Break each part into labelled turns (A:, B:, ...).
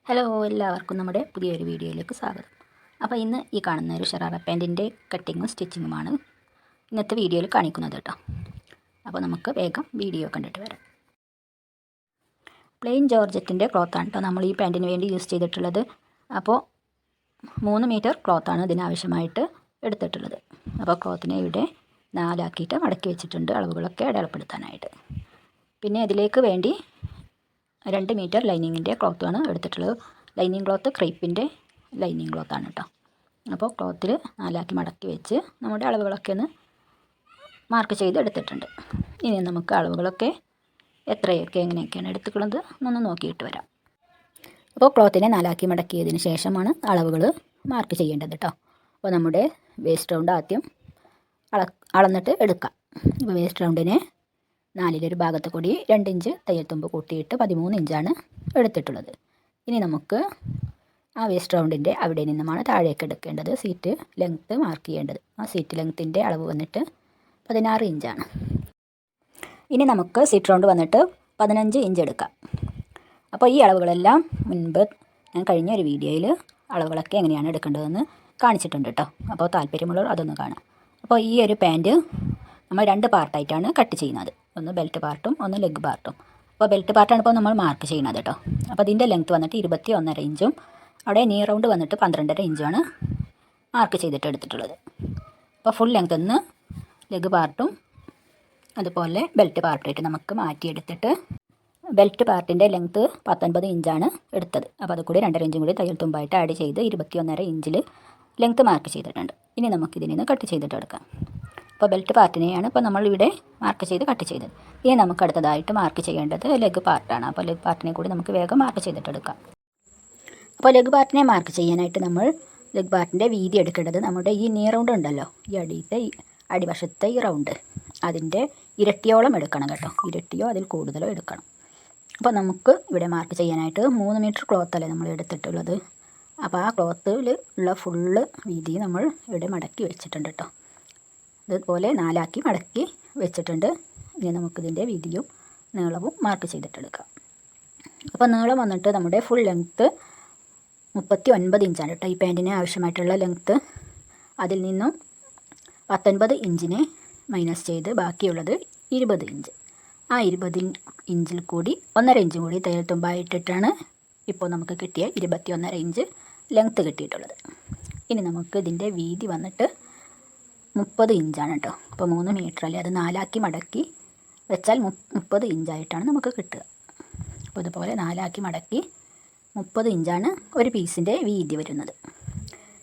A: Hello, എല്ലാവർക്കും നമ്മുടെ പുതിയൊരു വീഡിയോയിലേക്ക് സ്വാഗതം. അപ്പോൾ ഇന്ന് ഈ കാണുന്ന ഒരു ഷറാറ പാൻറ്റിൻ്റെ കട്ടിങ്ങും സ്റ്റിച്ചിങ്ങുമാണ് ഇന്നത്തെ വീഡിയോയിൽ കാണിക്കുന്നത് കേട്ടോ. അപ്പോൾ നമുക്ക് വേഗം വീഡിയോ കണ്ടിട്ട് വരാം. പ്ലെയിൻ ജോർജറ്റിൻ്റെ ക്ലോത്താണ് കേട്ടോ നമ്മൾ ഈ പാൻറ്റിന് വേണ്ടി യൂസ് ചെയ്തിട്ടുള്ളത്. അപ്പോൾ 3 മീറ്റർ ക്ലോത്താണ് ഇതിനാവശ്യമായിട്ട് എടുത്തിട്ടുള്ളത്. അപ്പോൾ ക്ലോത്തിനെ ഇവിടെ 4 ആക്കിയിട്ട് മടക്കി വെച്ചിട്ടുണ്ട്, അളവുകളൊക്കെ അടയാളപ്പെടുത്താനായിട്ട്. പിന്നെ ഇതിലേക്ക് വേണ്ടി 2 മീറ്റർ ലൈനിങ്ങിൻ്റെ ക്ലോത്താണ് എടുത്തിട്ടുള്ളത്. ലൈനിങ് ക്ലോത്ത് ക്രേപ്പിൻ്റെ ലൈനിങ് ക്ലോത്താണ് കേട്ടോ. അപ്പോൾ ക്ലോത്തിൽ 4 ആക്കി മടക്കി വെച്ച് നമ്മുടെ അളവുകളൊക്കെ ഒന്ന് മാർക്ക് ചെയ്ത് എടുത്തിട്ടുണ്ട്. ഇനി നമുക്ക് അളവുകളൊക്കെ എത്രയൊക്കെ എങ്ങനെയൊക്കെയാണ് എടുത്തിട്ടുള്ളത് എന്നൊന്ന് നോക്കിയിട്ട് വരാം. അപ്പോൾ ക്ലോത്തിനെ 4 ആക്കി മടക്കിയതിന് ശേഷമാണ് അളവുകൾ മാർക്ക് ചെയ്യേണ്ടത് കേട്ടോ. അപ്പോൾ നമ്മുടെ വേസ്റ്റ് റൗണ്ട് ആദ്യം അളന്നിട്ട് എടുക്കാം. ഇപ്പോൾ വേസ്റ്റ് റൗണ്ടിനെ 4 ഭാഗത്ത് കൂടി 2 ഇഞ്ച് തയ്യൽ തുമ്പ് കൂട്ടിയിട്ട് 13 ഇഞ്ചാണ് എടുത്തിട്ടുള്ളത്. ഇനി നമുക്ക് ആ വേസ്റ്റ് റൗണ്ടിൻ്റെ അവിടെ നിന്നുമാണ് താഴേക്ക് എടുക്കേണ്ടത് സീറ്റ് ലെങ്ത്ത് മാർക്ക് ചെയ്യേണ്ടത്. ആ സീറ്റ് ലെങ്ത്തിൻ്റെ അളവ് വന്നിട്ട് 16 ഇഞ്ചാണ്. ഇനി നമുക്ക് സീറ്റ് റൗണ്ട് വന്നിട്ട് 15 ഇഞ്ച് എടുക്കാം. അപ്പോൾ ഈ അളവുകളെല്ലാം മുൻപ് ഞാൻ കഴിഞ്ഞ ഒരു വീഡിയോയിൽ അളവുകളൊക്കെ എങ്ങനെയാണ് എടുക്കേണ്ടതെന്ന് കാണിച്ചിട്ടുണ്ട് കേട്ടോ. അപ്പോൾ താല്പര്യമുള്ളവർ അതൊന്ന് കാണാം. അപ്പോൾ ഈ ഒരു പാൻറ്റ് നമ്മൾ 2 പാർട്ടായിട്ടാണ് കട്ട് ചെയ്യുന്നത്. ഒന്ന് ബെൽറ്റ് പാർട്ടും ഒന്ന് ലെഗ് പാർട്ടും. അപ്പോൾ ബെൽറ്റ് പാർട്ടാണ് ഇപ്പോൾ നമ്മൾ മാർക്ക് ചെയ്യുന്നത് കേട്ടോ. അപ്പോൾ അതിൻ്റെ ലെങ്ത്ത് വന്നിട്ട് 21.5 ഇഞ്ചും അവിടെ നീ റൗണ്ട് വന്നിട്ട് 12.5 ഇഞ്ചുമാണ് മാർക്ക് ചെയ്തിട്ട് എടുത്തിട്ടുള്ളത്. അപ്പോൾ ഫുൾ ലെങ്ത്ത് ഒന്ന് ലെഗ് പാർട്ടും അതുപോലെ ബെൽറ്റ് പാർട്ടായിട്ട് നമുക്ക് മാറ്റിയെടുത്തിട്ട് ബെൽറ്റ് പാർട്ടിൻ്റെ ലെങ്ത്ത് 19 ഇഞ്ചാണ് എടുത്തത്. അപ്പോൾ അത് കൂടി 2.5 ഇഞ്ചും കൂടി തയ്യൽ തുമ്പായിട്ട് ആഡ് ചെയ്ത് 21.5 ഇഞ്ചിൽ ലെങ്ത്ത് മാർക്ക് ചെയ്തിട്ടുണ്ട്. ഇനി നമുക്കിതിൽ നിന്ന് കട്ട് ചെയ്തിട്ട് എടുക്കാം. അപ്പോൾ ബെൽറ്റ് പാർട്ടിനെയാണ് ഇപ്പോൾ നമ്മളിവിടെ മാർക്ക് ചെയ്ത് കട്ട് ചെയ്തത്. ഇനി നമുക്ക് അടുത്തതായിട്ട് മാർക്ക് ചെയ്യേണ്ടത് ലെഗ് പാർട്ടാണ്. അപ്പോൾ ലെഗ് പാർട്ടിനെ കൂടി നമുക്ക് വേഗം മാർക്ക് ചെയ്തിട്ടെടുക്കാം. അപ്പോൾ ലെഗ് പാർട്ടിനെ മാർക്ക് ചെയ്യാനായിട്ട് നമ്മൾ ലെഗ് പാർട്ടിൻ്റെ വീതി എടുക്കേണ്ടത് നമ്മുടെ ഈ നീ റൗണ്ട് ഉണ്ടല്ലോ, ഈ അടിവശത്തെ ഈ റൗണ്ട് അതിൻ്റെ ഇരട്ടിയോളം എടുക്കണം കേട്ടോ. ഇരട്ടിയോ അതിൽ കൂടുതലോ എടുക്കണം. അപ്പോൾ നമുക്ക് ഇവിടെ മാർക്ക് ചെയ്യാനായിട്ട് 3 മീറ്റർ ക്ലോത്തല്ലേ നമ്മൾ എടുത്തിട്ടുള്ളത്. അപ്പോൾ ആ ക്ലോത്തിൽ ഉള്ള ഫുള്ള് വീതി നമ്മൾ ഇവിടെ മടക്കി വെച്ചിട്ടുണ്ട് കേട്ടോ. ഇതുപോലെ 4 ആക്കി മടക്കി വെച്ചിട്ടുണ്ട്. ഇനി നമുക്കിതിൻ്റെ വീതിയും നീളവും മാർക്ക് ചെയ്തിട്ടെടുക്കാം. അപ്പോൾ നീളം വന്നിട്ട് നമ്മുടെ ഫുൾ ലെങ്ത്ത് 39 ഇഞ്ചാണ് കേട്ടോ. ഈ പാൻറ്റിന് ആവശ്യമായിട്ടുള്ള ലെങ്ത്ത്. അതിൽ നിന്നും 19 ഇഞ്ചിനെ മൈനസ് ചെയ്ത് ബാക്കിയുള്ളത് 20 ഇഞ്ച്. ആ 20 ഇഞ്ചിൽ കൂടി 1.5 ഇഞ്ചും കൂടി തയ്യൽ തുമ്പായിട്ടിട്ടാണ് ഇപ്പോൾ നമുക്ക് കിട്ടിയ 21.5 ഇഞ്ച് ലെങ്ത്ത് കിട്ടിയിട്ടുള്ളത്. ഇനി നമുക്ക് ഇതിൻ്റെ വീതി വന്നിട്ട് 30 ഇഞ്ചാണ് കേട്ടോ. അപ്പോൾ 3 മീറ്റർ അല്ലേ, അത് 4 ആക്കി മടക്കി വെച്ചാൽ 30 ഇഞ്ചായിട്ടാണ് നമുക്ക് കിട്ടുക. അപ്പോൾ ഇതുപോലെ 4 ആക്കി മടക്കി 30 ഇഞ്ചാണ് ഒരു പീസിൻ്റെ വീതി വരുന്നത്.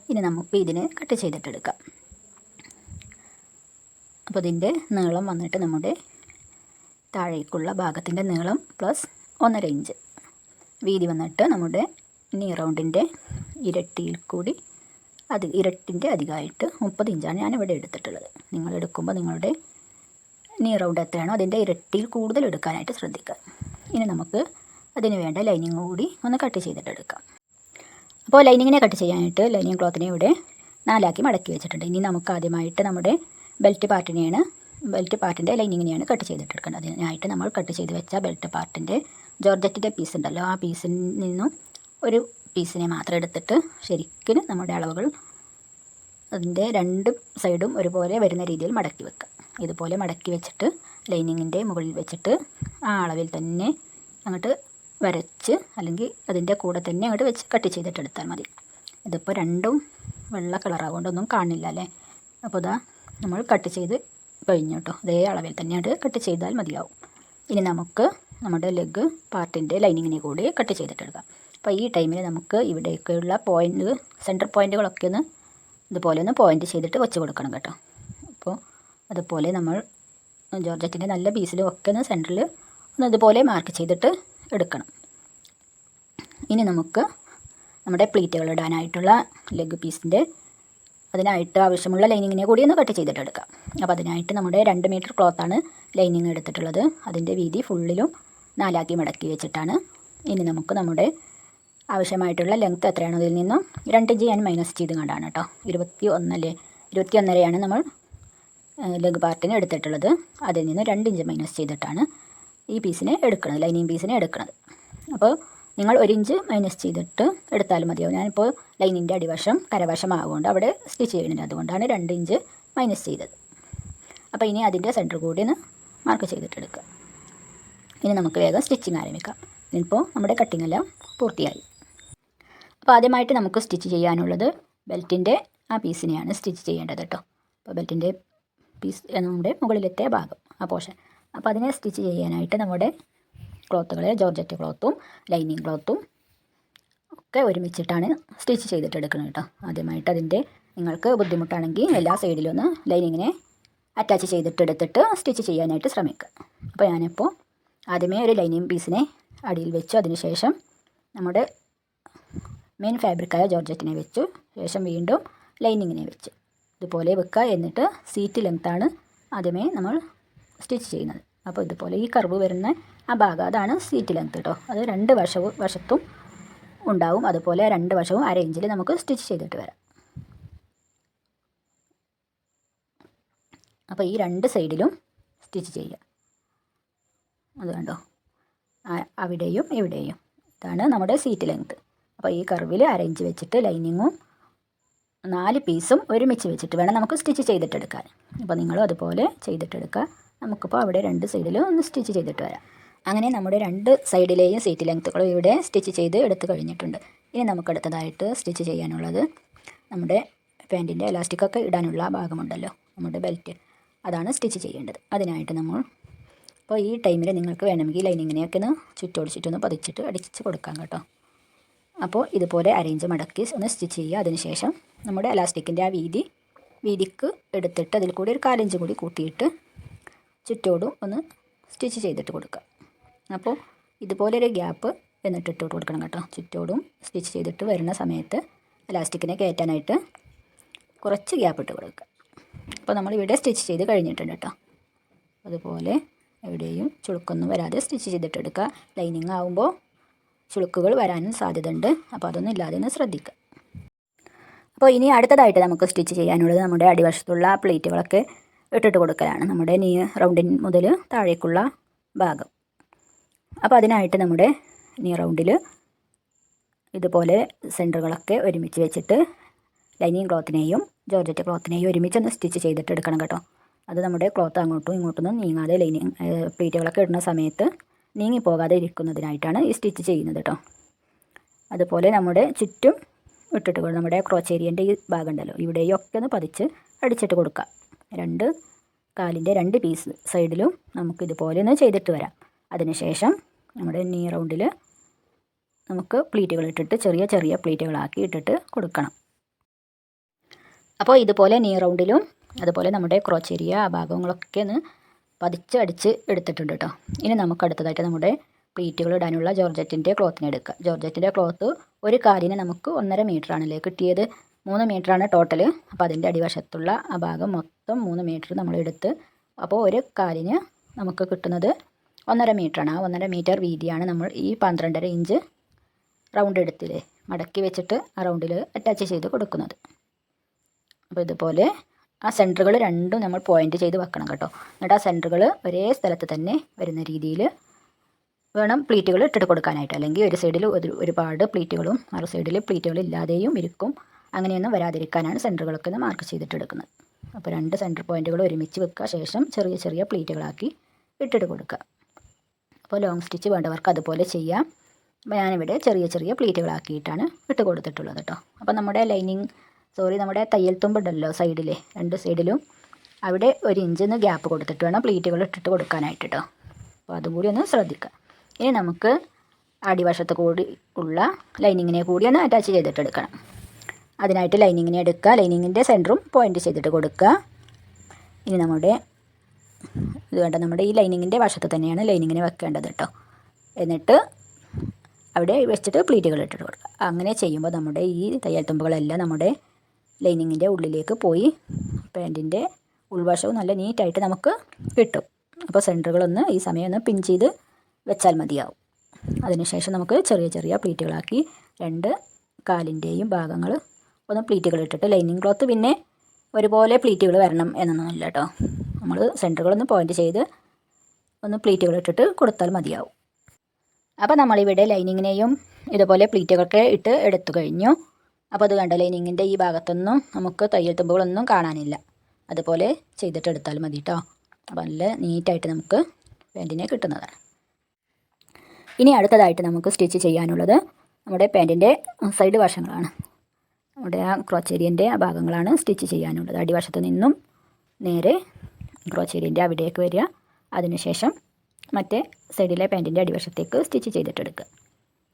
A: ഇനി നമുക്ക് ഇതിനെ കട്ട് ചെയ്തിട്ടെടുക്കാം. അപ്പോൾ ഇതിൻ്റെ നീളം വന്നിട്ട് നമ്മുടെ താഴേക്കുള്ള ഭാഗത്തിൻ്റെ നീളം പ്ലസ് 1.5 ഇഞ്ച് വീതി വന്നിട്ട് നമ്മുടെ നീ റൗണ്ടിൻ്റെ ഇരട്ടിയിൽ കൂടി ഇരട്ടിൻ്റെ അധികമായിട്ട് 30 ഇഞ്ചാണ് ഞാനിവിടെ എടുത്തിട്ടുള്ളത്. നിങ്ങൾ എടുക്കുമ്പോൾ നിങ്ങളുടെ നീ റൗണ്ട് എത്രയാണോ അതിൻ്റെ ഇരട്ടിയിൽ കൂടുതൽ എടുക്കാനായിട്ട് ശ്രദ്ധിക്കുക. ഇനി നമുക്ക് അതിന് വേണ്ട ലൈനിങ് കൂടി ഒന്ന് കട്ട് ചെയ്തിട്ടെടുക്കാം. അപ്പോൾ ലൈനിങ്ങിനെ കട്ട് ചെയ്യാനായിട്ട് ലൈനിങ് ക്ലോത്തിനെ ഇവിടെ 4 ആക്കി മടക്കി വെച്ചിട്ടുണ്ട്. ഇനി നമുക്ക് ആദ്യമായിട്ട് നമ്മുടെ ബെൽറ്റ് പാർട്ടിൻ്റെ ലൈനിങ്ങിനെയാണ് കട്ട് ചെയ്തിട്ടെടുക്കേണ്ടത്. അതിനായിട്ട് നമ്മൾ കട്ട് ചെയ്ത് വെച്ച ബെൽറ്റ് പാർട്ടിൻ്റെ ജോർജറ്റിൻ്റെ പീസ് ഉണ്ടല്ലോ, ആ പീസിൽ നിന്നും ഒരു പീസിനെ മാത്രം എടുത്തിട്ട് ശരിക്കും നമ്മുടെ അളവുകൾ അതിൻ്റെ 2 സൈഡും ഒരുപോലെ വരുന്ന രീതിയിൽ മടക്കി വെക്കുക. ഇതുപോലെ മടക്കി വെച്ചിട്ട് ലൈനിങ്ങിൻ്റെ മുകളിൽ വെച്ചിട്ട് ആ അളവിൽ തന്നെ അങ്ങോട്ട് വരച്ച് അല്ലെങ്കിൽ അതിൻ്റെ കൂടെ തന്നെ അങ്ങോട്ട് വെച്ച് കട്ട് ചെയ്തിട്ടെടുത്താൽ മതി. ഇതിപ്പോൾ രണ്ടും വെള്ള കളറാകൊണ്ടൊന്നും കാണില്ല അല്ലേ. അപ്പോൾ ഇതാ നമ്മൾ കട്ട് ചെയ്ത് കഴിഞ്ഞു കേട്ടോ. അതേ അളവിൽ തന്നെ അത് കട്ട് ചെയ്താൽ മതിയാവും. ഇനി നമുക്ക് നമ്മുടെ ലെഗ് പാർട്ടിൻ്റെ ലൈനിങ്ങിനെ കൂടി കട്ട് ചെയ്തിട്ടെടുക്കാം. അപ്പോൾ ഈ ടൈമിൽ നമുക്ക് ഇവിടേക്കുള്ള സെൻറ്റർ പോയിൻറ്റുകളൊക്കെ ഇതുപോലെ ഒന്ന് പോയിൻറ്റ് ചെയ്തിട്ട് വെച്ച് കൊടുക്കണം കേട്ടോ. അപ്പോൾ അതുപോലെ നമ്മൾ ജോർജറ്റിൻ്റെ നല്ല പീസിലും ഒക്കെ ഒന്ന് സെൻറ്ററിൽ ഒന്ന് ഇതുപോലെ മാർക്ക് ചെയ്തിട്ട് എടുക്കണം. ഇനി നമുക്ക് നമ്മുടെ പ്ലീറ്റുകൾ ഇടാനായിട്ടുള്ള ലെഗ് പീസിൻ്റെ അതിനായിട്ട് ആവശ്യമുള്ള ലൈനിങ്ങിനെ കൂടി ഒന്ന് കട്ട് ചെയ്തിട്ടെടുക്കാം. അപ്പോൾ അതിനായിട്ട് നമ്മുടെ 2 മീറ്റർ ക്ലോത്താണ് ലൈനിങ് എടുത്തിട്ടുള്ളത്. അതിൻ്റെ വീതി ഫുള്ളിലും 4 ആക്കി മടക്കി വെച്ചിട്ടാണ്. ഇനി നമുക്ക് നമ്മുടെ ആവശ്യമായിട്ടുള്ള ലെങ്ത്ത് എത്രയാണോ അതിൽ നിന്നും 2 ഇഞ്ച് ഞാൻ മൈനസ് ചെയ്ത് കണ്ടാണ് കേട്ടോ. 21.5 നമ്മൾ ലെഗ് പാർട്ടിന് എടുത്തിട്ടുള്ളത്. അതിൽ നിന്ന് 2 ഇഞ്ച് മൈനസ് ചെയ്തിട്ടാണ് ഈ പീസിനെ എടുക്കുന്നത്, ലൈനിങ് പീസിനെ എടുക്കുന്നത്. അപ്പോൾ നിങ്ങൾ 1 ഇഞ്ച് മൈനസ് ചെയ്തിട്ട് എടുത്താലും മതിയാവും. ഞാനിപ്പോൾ ലൈനിൻ്റെ അടിവശം കരവശം ആകുകൊണ്ട് അവിടെ സ്റ്റിച്ച് ചെയ്യുന്നുണ്ട്, അതുകൊണ്ടാണ് 2 ഇഞ്ച് മൈനസ് ചെയ്തത്. അപ്പോൾ ഇനി അതിൻ്റെ സെൻറ്റർ കൂടി ഒന്ന് മാർക്ക് ചെയ്തിട്ടെടുക്കുക. ഇനി നമുക്ക് വേഗം സ്റ്റിച്ചിങ് ആരംഭിക്കാം. ഇപ്പോൾ നമ്മുടെ കട്ടിങ് എല്ലാം പൂർത്തിയായി. അപ്പോൾ ആദ്യമായിട്ട് നമുക്ക് സ്റ്റിച്ച് ചെയ്യാനുള്ളത് ബെൽറ്റിൻ്റെ ആ പീസിനെയാണ് സ്റ്റിച്ച് ചെയ്യേണ്ടത് കേട്ടോ. അപ്പോൾ ബെൽറ്റിൻ്റെ പീസ് നമ്മുടെ മുകളിലത്തെ ഭാഗം, ആ പോർഷൻ. അപ്പോൾ അതിനെ സ്റ്റിച്ച് ചെയ്യാനായിട്ട് നമ്മുടെ ക്ലോത്തുകളെ ജോർജറ്റ് ക്ലോത്തും ലൈനിങ് ക്ലോത്തും ഒക്കെ ഒരുമിച്ചിട്ടാണ് സ്റ്റിച്ച് ചെയ്തിട്ടെടുക്കുന്നത് കേട്ടോ. ആദ്യമായിട്ട് അതിൻ്റെ നിങ്ങൾക്ക് ബുദ്ധിമുട്ടാണെങ്കിൽ എല്ലാ സൈഡിലും ഒന്ന് ലൈനിങ്ങിനെ അറ്റാച്ച് ചെയ്തിട്ടെടുത്തിട്ട് സ്റ്റിച്ച് ചെയ്യാനായിട്ട് ശ്രമിക്കുക. അപ്പോൾ ഞാനിപ്പോൾ ആദ്യമേ ഒരു ലൈനിങ് പീസിനെ അടിയിൽ വെച്ചു, അതിനുശേഷം നമ്മുടെ മെയിൻ ഫാബ്രിക്കായ ജോർജറ്റിനെ വെച്ചു, ശേഷം വീണ്ടും ലൈനിങ്ങിനെ വെച്ചു. ഇതുപോലെ വെക്കുക. എന്നിട്ട് സീറ്റ് ലെങ്ത്താണ് ആദ്യമേ നമ്മൾ സ്റ്റിച്ച് ചെയ്യുന്നത്. അപ്പോൾ ഇതുപോലെ ഈ കർവ് വരുന്ന ആ ഭാഗം അതാണ് സീറ്റ് ലെങ്ത് കേട്ടോ. അത് 2 വശത്തും ഉണ്ടാവും. അതുപോലെ 2 വശവും 1/2 ഇഞ്ചിൽ നമുക്ക് സ്റ്റിച്ച് ചെയ്തിട്ട് വരാം. അപ്പോൾ ഈ 2 സൈഡിലും സ്റ്റിച്ച് ചെയ്യുക. അത് കണ്ടോ, അവിടെയും ഇവിടെയും ഇതാണ് നമ്മുടെ സീറ്റ് ലെങ്ത്. അപ്പോൾ ഈ കർവിൽ 1/2 ഇഞ്ച് വെച്ചിട്ട് ലൈനിങ്ങും 4 പീസും ഒരുമിച്ച് വെച്ചിട്ട് വേണം നമുക്ക് സ്റ്റിച്ച് ചെയ്തിട്ടെടുക്കാൻ. അപ്പോൾ നിങ്ങളും അതുപോലെ ചെയ്തിട്ടെടുക്കുക. നമുക്കിപ്പോൾ അവിടെ 2 സൈഡിലും ഒന്ന് സ്റ്റിച്ച് ചെയ്തിട്ട് വരാം. അങ്ങനെ നമ്മുടെ 2 സൈഡിലെയും സീറ്റ് ലെങ്ത്തുകളും ഇവിടെ സ്റ്റിച്ച് ചെയ്ത് എടുത്ത് കഴിഞ്ഞിട്ടുണ്ട്. ഇനി നമുക്കടുത്തതായിട്ട് സ്റ്റിച്ച് ചെയ്യാനുള്ളത് നമ്മുടെ പാൻറ്റിൻ്റെ എലാസ്റ്റിക്കൊക്കെ ഇടാനുള്ള ഭാഗമുണ്ടല്ലോ, നമ്മുടെ ബെൽറ്റ്, അതാണ് സ്റ്റിച്ച് ചെയ്യേണ്ടത്. അതിനായിട്ട് നമ്മൾ അപ്പോൾ ഈ ടൈമിൽ നിങ്ങൾക്ക് വേണമെങ്കിൽ ലൈനിങ്ങിനെയൊക്കെ ഒന്ന് ചുറ്റൊടിച്ചിട്ടൊന്ന് പതിച്ചിട്ട് അടിച്ച് കൊടുക്കാം കേട്ടോ. അപ്പോൾ ഇതുപോലെ 1/2 ഇഞ്ച് മടക്കി ഒന്ന് സ്റ്റിച്ച് ചെയ്യുക. അതിനുശേഷം നമ്മുടെ എലാസ്റ്റിക്കിൻ്റെ ആ വീതിക്ക് എടുത്തിട്ട് അതിൽ കൂടി ഒരു 1/4 ഇഞ്ച് കൂടി കൂട്ടിയിട്ട് ചുറ്റോടും ഒന്ന് സ്റ്റിച്ച് ചെയ്തിട്ട് കൊടുക്കുക. അപ്പോൾ ഇതുപോലൊരു ഗ്യാപ്പ് എന്നിട്ടിട്ട് കൊടുക്കണം കേട്ടോ. ചുറ്റോടും സ്റ്റിച്ച് ചെയ്തിട്ട് വരുന്ന സമയത്ത് എലാസ്റ്റിക്കിനെ കയറ്റാനായിട്ട് കുറച്ച് ഗ്യാപ്പ് ഇട്ട് കൊടുക്കുക. അപ്പോൾ നമ്മളിവിടെ സ്റ്റിച്ച് ചെയ്ത് കഴിഞ്ഞിട്ടുണ്ട് കേട്ടോ. അതുപോലെ എവിടെയും ചുളുക്കൊന്നും വരാതെ സ്റ്റിച്ച് ചെയ്തിട്ടെടുക്കുക. ലൈനിങ് ആകുമ്പോൾ ചുളുക്കുകൾ വരാനും സാധ്യതയുണ്ട്, അപ്പോൾ അതൊന്നും ഇല്ലാതെ ഒന്ന് ശ്രദ്ധിക്കുക. അപ്പോൾ ഇനി അടുത്തതായിട്ട് നമുക്ക് സ്റ്റിച്ച് ചെയ്യാനുള്ളത് നമ്മുടെ അടിവശത്തുള്ള പ്ലേറ്റുകളൊക്കെ ഇട്ടിട്ട് കൊടുക്കലാണ്, നമ്മുടെ നീ റൗണ്ടിൻ മുതൽ താഴേക്കുള്ള ഭാഗം. അപ്പോൾ അതിനായിട്ട് നമ്മുടെ നീ റൗണ്ടിൽ ഇതുപോലെ സെൻറ്ററുകളൊക്കെ ഒരുമിച്ച് വെച്ചിട്ട് ലൈനിങ് ക്ലോത്തിനെയും ജോർജറ്റ് ക്ലോത്തിനെയും ഒരുമിച്ചൊന്ന് സ്റ്റിച്ച് ചെയ്തിട്ട് എടുക്കണം കേട്ടോ. അത് നമ്മുടെ ക്ലോത്ത് അങ്ങോട്ടും ഇങ്ങോട്ടൊന്നും നീങ്ങാതെ ലൈനിങ് പ്ലേറ്റുകളൊക്കെ ഇടുന്ന സമയത്ത് നീങ്ങിപ്പോകാതെ ഇരിക്കുന്നതിനായിട്ടാണ് ഈ സ്റ്റിച്ച് ചെയ്യുന്നത് കേട്ടോ. അതുപോലെ നമ്മുടെ ചുറ്റും ഇട്ടിട്ട് നമ്മുടെ ക്രോച്ചേരിയൻ്റെ ഈ ഭാഗം ഉണ്ടല്ലോ, ഇവിടെയൊക്കെ ഒന്ന് പതിച്ച് അടിച്ചിട്ട് കൊടുക്കുക. 2 കാലിൻ്റെ 2 പീസ് സൈഡിലും നമുക്കിതുപോലെ ഒന്ന് ചെയ്തിട്ട് വരാം. അതിനുശേഷം നമ്മുടെ നീ റൗണ്ടിൽ നമുക്ക് പ്ലീറ്റുകൾ ഇട്ടിട്ട് ചെറിയ ചെറിയ പ്ലീറ്റുകളാക്കി ഇട്ടിട്ട് കൊടുക്കണം. അപ്പോൾ ഇതുപോലെ നീ റൗണ്ടിലും അതുപോലെ നമ്മുടെ ക്രോച്ചേരിയ ആ ഭാഗങ്ങളൊക്കെ ഒന്ന് പതിച്ച് അടിച്ച് എടുത്തിട്ടുണ്ട് കേട്ടോ. ഇനി നമുക്ക് അടുത്തതായിട്ട് നമ്മുടെ പ്ലീറ്റുകൾ ഇടാനുള്ള ജോർജറ്റിൻ്റെ ക്ലോത്തിനെ എടുക്കുക. ജോർജറ്റിൻ്റെ ക്ലോത്ത് ഒരു കാലിന് നമുക്ക് 1.5 മീറ്ററാണല്ലേ കിട്ടിയത്. 3 മീറ്ററാണ് ടോട്ടൽ. അപ്പോൾ അതിൻ്റെ അടിവശത്തുള്ള ആ ഭാഗം മൊത്തം 3 മീറ്റർ നമ്മൾ എടുത്ത്, അപ്പോൾ ഒരു കാലിന് നമുക്ക് കിട്ടുന്നത് 1.5 മീറ്ററാണ്. ആ 1.5 മീറ്റർ വീതിയാണ് നമ്മൾ ഈ 12.5 ഇഞ്ച് റൗണ്ട് എടുത്തില്ലേ മടക്കി വെച്ചിട്ട് ആ റൗണ്ടിൽ അറ്റാച്ച് ചെയ്ത് കൊടുക്കുന്നത്. അപ്പോൾ ഇതുപോലെ ആ സെൻറ്ററുകൾ രണ്ടും നമ്മൾ പോയിൻ്റ് ചെയ്ത് വെക്കണം കേട്ടോ. എന്നിട്ട് ആ സെൻറ്ററുകൾ ഒരേ സ്ഥലത്ത് തന്നെ വരുന്ന രീതിയിൽ വേണം പ്ലീറ്റുകൾ ഇട്ടിട്ട് കൊടുക്കാനായിട്ട്. അല്ലെങ്കിൽ ഒരു സൈഡിൽ ഒരുപാട് പ്ലീറ്റുകളും മറു സൈഡിൽ പ്ലീറ്റുകൾ ഇല്ലാതെയും ഇരിക്കും. അങ്ങനെയൊന്നും വരാതിരിക്കാനാണ് സെൻറ്ററുകളൊക്കെ ഒന്ന് മാർക്ക് ചെയ്തിട്ടെടുക്കുന്നത്. അപ്പോൾ 2 സെൻറ്റർ പോയിൻറ്റുകൾ ഒരുമിച്ച് വെക്കുക. ശേഷം ചെറിയ ചെറിയ പ്ലീറ്റുകളാക്കി ഇട്ടിട്ട് കൊടുക്കുക. അപ്പോൾ ലോങ് സ്റ്റിച്ച് വേണ്ടവർക്ക് അതുപോലെ ചെയ്യാം. അപ്പോൾ ഞാനിവിടെ ചെറിയ ചെറിയ പ്ലീറ്റുകളാക്കിയിട്ടാണ് ഇട്ട് കൊടുത്തിട്ടുള്ളത് കേട്ടോ. അപ്പോൾ നമ്മുടെ നമ്മുടെ തയ്യൽ തുമ്പുണ്ടല്ലോ സൈഡിൽ 2 സൈഡിലും അവിടെ 1 ഇഞ്ചിന്ന് ഗ്യാപ്പ് കൊടുത്തിട്ട് വേണം പ്ലീറ്റുകൾ ഇട്ടിട്ട് കൊടുക്കാനായിട്ട് കേട്ടോ. അപ്പോൾ അതും കൂടി ഒന്ന് ശ്രദ്ധിക്കുക. ഇനി നമുക്ക് അടിവശത്ത് കൂടി ഉള്ള ലൈനിങ്ങിനെ കൂടി ഒന്ന് അറ്റാച്ച് ചെയ്തിട്ടെടുക്കണം. അതിനായിട്ട് ലൈനിങ്ങിനെ എടുക്കുക. ലൈനിങ്ങിൻ്റെ സെൻറ്ററും പോയിൻ്റ് ചെയ്തിട്ട് കൊടുക്കുക. ഇനി നമ്മുടെ ഇത് വേണ്ട, നമ്മുടെ ഈ ലൈനിങ്ങിൻ്റെ വശത്ത് തന്നെയാണ് ലൈനിങ്ങിനെ വെക്കേണ്ടത് കേട്ടോ. എന്നിട്ട് അവിടെ വെച്ചിട്ട് പ്ലീറ്റുകൾ ഇട്ടിട്ട് കൊടുക്കുക. അങ്ങനെ ചെയ്യുമ്പോൾ നമ്മുടെ ഈ തയ്യൽ തുമ്പുകളെല്ലാം നമ്മുടെ ലൈനിങ്ങിൻ്റെ ഉള്ളിലേക്ക് പോയി പാൻറ്റിൻ്റെ ഉൾവശവും നല്ല നീറ്റായിട്ട് നമുക്ക് കിട്ടും. അപ്പോൾ സെൻറ്ററുകളൊന്ന് ഈ സമയം ഒന്ന് പിൻ ചെയ്ത് വെച്ചാൽ മതിയാവും. അതിനുശേഷം നമുക്ക് ചെറിയ ചെറിയ പ്ലീറ്റുകളാക്കി 2 കാലിൻ്റെയും ഭാഗങ്ങൾ ഒന്ന് പ്ലീറ്റുകൾ ഇട്ടിട്ട്, ലൈനിങ് ക്ലോത്ത് പിന്നെ ഒരുപോലെ പ്ലീറ്റുകൾ വരണം എന്നൊന്നുമില്ല കേട്ടോ. നമ്മൾ സെൻറ്ററുകളൊന്ന് പോയിൻ്റ് ചെയ്ത് ഒന്ന് പ്ലീറ്റുകൾ ഇട്ടിട്ട് കൊടുത്താൽ മതിയാവും. അപ്പോൾ നമ്മളിവിടെ ലൈനിങ്ങിനെയും ഇതുപോലെ പ്ലീറ്റുകളൊക്കെ ഇട്ട് എടുത്തു കഴിഞ്ഞു. അപ്പോൾ അത് കണ്ട ലൈനിങ്ങിൻ്റെ ഈ ഭാഗത്തൊന്നും നമുക്ക് തയ്യൽ തുമ്പുകളൊന്നും കാണാനില്ല. അതുപോലെ ചെയ്തിട്ടെടുത്താൽ മതി കേട്ടോ. അപ്പോൾ നല്ല നീറ്റായിട്ട് നമുക്ക് പാൻറ്റിനെ കിട്ടുന്നതാണ്. ഇനി അടുത്തതായിട്ട് നമുക്ക് സ്റ്റിച്ച് ചെയ്യാനുള്ളത് നമ്മുടെ പാൻറ്റിൻ്റെ സൈഡ് വശങ്ങളാണ്. നമ്മുടെ ആ ക്രോച്ചേരിയൻ്റെ ആ ഭാഗങ്ങളാണ് സ്റ്റിച്ച് ചെയ്യാനുള്ളത്. അടിവശത്ത് നിന്നും നേരെ ക്രോച്ചേരിയൻ്റെ അവിടേക്ക് വരിക. അതിനുശേഷം മറ്റേ സൈഡിലെ പാൻറ്റിൻ്റെ അടിവശത്തേക്ക് സ്റ്റിച്ച് ചെയ്തിട്ടെടുക്കുക.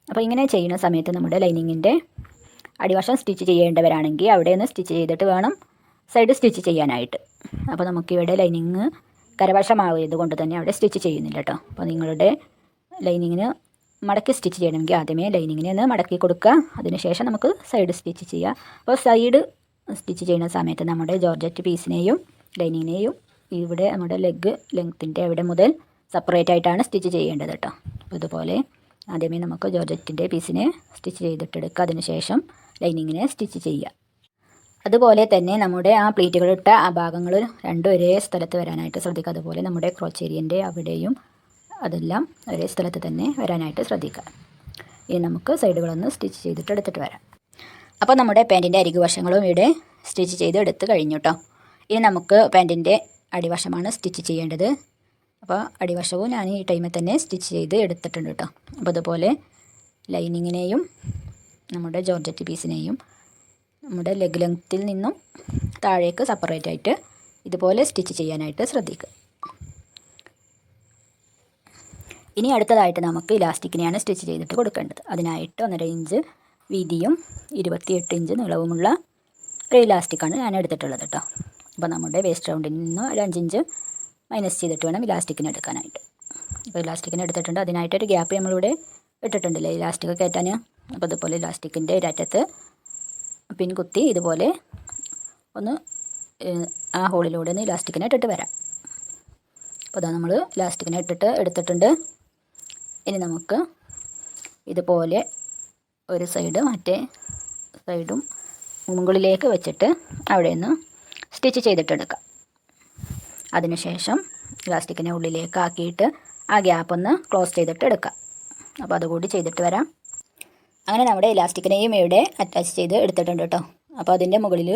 A: അപ്പോൾ ഇങ്ങനെ ചെയ്യുന്ന സമയത്ത് നമ്മുടെ ലൈനിങ്ങിൻ്റെ അടിവശം സ്റ്റിച്ച് ചെയ്യേണ്ടവരാണെങ്കിൽ അവിടെ നിന്ന് സ്റ്റിച്ച് ചെയ്തിട്ട് വേണം സൈഡ് സ്റ്റിച്ച് ചെയ്യാനായിട്ട്. അപ്പോൾ നമുക്കിവിടെ ലൈനിങ് കരവശമായത് കൊണ്ട് തന്നെ അവിടെ സ്റ്റിച്ച് ചെയ്യുന്നില്ല കേട്ടോ. അപ്പോൾ നിങ്ങളുടെ ലൈനിങ്ങിന് മടക്കി സ്റ്റിച്ച് ചെയ്യണമെങ്കിൽ ആദ്യമേ ലൈനിങ്ങിനെ ഒന്ന് മടക്കി കൊടുക്കുക. അതിനുശേഷം നമുക്ക് സൈഡ് സ്റ്റിച്ച് ചെയ്യുക. അപ്പോൾ സൈഡ് സ്റ്റിച്ച് ചെയ്യുന്ന സമയത്ത് നമ്മുടെ ജോർജറ്റ് പീസിനെയും ലൈനിങ്ങിനെയും ഇവിടെ നമ്മുടെ ലെഗ് ലെങ്ത്തിൻ്റെ അവിടെ മുതൽ സെപ്പറേറ്റ് ആയിട്ടാണ് സ്റ്റിച്ച് ചെയ്യേണ്ടത് കേട്ടോ. അപ്പോൾ ഇതുപോലെ ആദ്യമേ നമുക്ക് ജോർജറ്റിൻ്റെ പീസിനെ സ്റ്റിച്ച് ചെയ്തിട്ടെടുക്കുക. അതിനുശേഷം ലൈനിങ്ങിനെ സ്റ്റിച്ച് ചെയ്യുക. അതുപോലെ തന്നെ നമ്മുടെ ആ പ്ലീറ്റുകളിട്ട ആ ഭാഗങ്ങൾ രണ്ടും ഒരേ സ്ഥലത്ത് വരാനായിട്ട് ശ്രദ്ധിക്കുക. അതുപോലെ നമ്മുടെ ക്രോച്ചേരിയൻ്റെ അവിടെയും അതെല്ലാം ഒരേ സ്ഥലത്ത് തന്നെ വരാനായിട്ട് ശ്രദ്ധിക്കുക. ഇനി നമുക്ക് സൈഡുകളൊന്ന് സ്റ്റിച്ച് ചെയ്തിട്ട് എടുത്തിട്ട് വരാം. അപ്പോൾ നമ്മുടെ പാൻറ്റിൻ്റെ അരികുവശങ്ങളും ഇവിടെ സ്റ്റിച്ച് ചെയ്ത് എടുത്ത് കഴിഞ്ഞു കേട്ടോ. ഇനി നമുക്ക് പാൻറ്റിൻ്റെ അടിവശമാണ് സ്റ്റിച്ച് ചെയ്യേണ്ടത്. അപ്പോൾ അടിവശവും ഞാൻ ഈ ടൈമിൽ തന്നെ സ്റ്റിച്ച് ചെയ്ത് എടുത്തിട്ടുണ്ട് കേട്ടോ. അപ്പോൾ അതുപോലെ ലൈനിങ്ങിനെയും നമ്മുടെ ജോർജറ്റ് പീസിനെയും നമ്മുടെ ലെഗ് ലെങ്ത്തിൽ നിന്നും താഴേക്ക് സെപ്പറേറ്റ് ആയിട്ട് ഇതുപോലെ സ്റ്റിച്ച് ചെയ്യാനായിട്ട് ശ്രദ്ധിക്കുക. ഇനി അടുത്തതായിട്ട് നമുക്ക് ഇലാസ്റ്റിക്കിനെയാണ് സ്റ്റിച്ച് ചെയ്തിട്ട് കൊടുക്കേണ്ടത്. അതിനായിട്ട് 1.5 ഇഞ്ച് വീതിയും 28 ഇഞ്ച് നീളവുമുള്ള ഒരു ഇലാസ്റ്റിക്കാണ് ഞാൻ എടുത്തിട്ടുള്ളത് കേട്ടോ. അപ്പോൾ നമ്മുടെ വേസ്റ്റ് റൗണ്ടിൽ നിന്ന് ഒരു 5 ഇഞ്ച് മൈനസ് ചെയ്തിട്ട് വേണം ഇലാസ്റ്റിക്കിന് എടുക്കാനായിട്ട്. അപ്പോൾ ഇലാസ്റ്റിക്കിന് എടുത്തിട്ടുണ്ട്. അതിനായിട്ടൊരു ഗ്യാപ്പ് നമ്മളിവിടെ ഇട്ടിട്ടുണ്ടല്ലോ ഇലാസ്റ്റിക് കയറ്റാൻ. അപ്പോൾ അതുപോലെ ഇലാസ്റ്റിക്കിൻ്റെ ഒരറ്റത്ത് പിൻ കുത്തി ഇതുപോലെ ഒന്ന് ആ ഹോളിലൂടെ ഒന്ന് ഇലാസ്റ്റിക്കിനെ ഇട്ടിട്ട് വരാം. അപ്പോൾ അതാ നമ്മൾ ഇലാസ്റ്റിക്കിനെ ഇട്ടിട്ട് എടുത്തിട്ടുണ്ട്. ഇനി നമുക്ക് ഇതുപോലെ ഒരു സൈഡ് മറ്റേ സൈഡും മുകളിലേക്ക് വെച്ചിട്ട് അവിടെ നിന്ന് സ്റ്റിച്ച് ചെയ്തിട്ടെടുക്കാം. അതിനുശേഷം ഇലാസ്റ്റിക്കിനെ ഉള്ളിലേക്ക് ആക്കിയിട്ട് ആ ഗ്യാപ്പ് ഒന്ന് ക്ലോസ് ചെയ്തിട്ട് എടുക്കാം. അപ്പോൾ അതുകൂടി ചെയ്തിട്ട് വരാം. അങ്ങനെ നമ്മുടെ ഇലാസ്റ്റിക്കിനെയും ഇവിടെ അറ്റാച്ച് ചെയ്ത് എടുത്തിട്ടുണ്ട് കേട്ടോ. അപ്പോൾ അതിൻ്റെ മുകളിൽ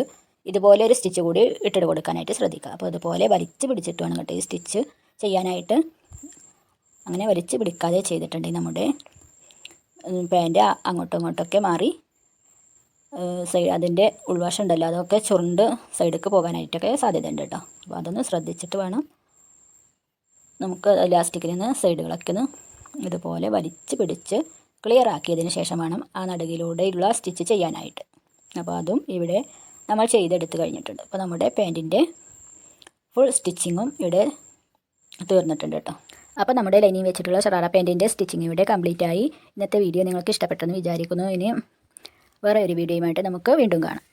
A: ഇതുപോലെ ഒരു സ്റ്റിച്ച് കൂടി ഇട്ടിട്ട് കൊടുക്കാനായിട്ട് ശ്രദ്ധിക്കുക. അപ്പോൾ അതുപോലെ വലിച്ച് പിടിച്ചിട്ട് വേണം കേട്ടോ ഈ സ്റ്റിച്ച് ചെയ്യാനായിട്ട്. അങ്ങനെ വലിച്ച് പിടിക്കാതെ ചെയ്തിട്ടുണ്ടെങ്കിൽ നമ്മുടെ പാൻറ്റ് അങ്ങോട്ടും ഇങ്ങോട്ടൊക്കെ മാറി സൈഡ് അതിൻ്റെ ഉൾവശം ഉണ്ടല്ലോ അതൊക്കെ ചുരുണ്ട് സൈഡിലേക്ക് പോകാനായിട്ടൊക്കെ സാധ്യതയുണ്ട് കേട്ടോ. അപ്പോൾ അതൊന്ന് ശ്രദ്ധിച്ചിട്ട് വേണം നമുക്ക് ഇലാസ്റ്റിക്കിൽ നിന്ന് സൈഡുകളൊക്കെ ഒന്ന് ഇതുപോലെ വലിച്ച് പിടിച്ച് ക്ലിയർ ആക്കിയതിന് ശേഷം വേണം ആ നടുകിലൂടെയുള്ള സ്റ്റിച്ച് ചെയ്യാനായിട്ട്. അപ്പോൾ അതും ഇവിടെ നമ്മൾ ചെയ്തെടുത്ത് കഴിഞ്ഞിട്ടുണ്ട്. അപ്പോൾ നമ്മുടെ പാൻറ്റിൻ്റെ ഫുൾ സ്റ്റിച്ചിങ്ങും ഇവിടെ തീർന്നിട്ടുണ്ട് കേട്ടോ. അപ്പോൾ നമ്മുടെ ലൈനിങ് വെച്ചിട്ടുള്ള ഷറാറ പാൻറ്റിൻ്റെ സ്റ്റിച്ചിങ് ഇവിടെ കംപ്ലീറ്റ് ആയി. ഇന്നത്തെ വീഡിയോ നിങ്ങൾക്ക് ഇഷ്ടപ്പെട്ടെന്ന് വിചാരിക്കുന്നു. ഇനി വേറെ ഒരു വീഡിയോയുമായിട്ട് നമുക്ക് വീണ്ടും കാണാം.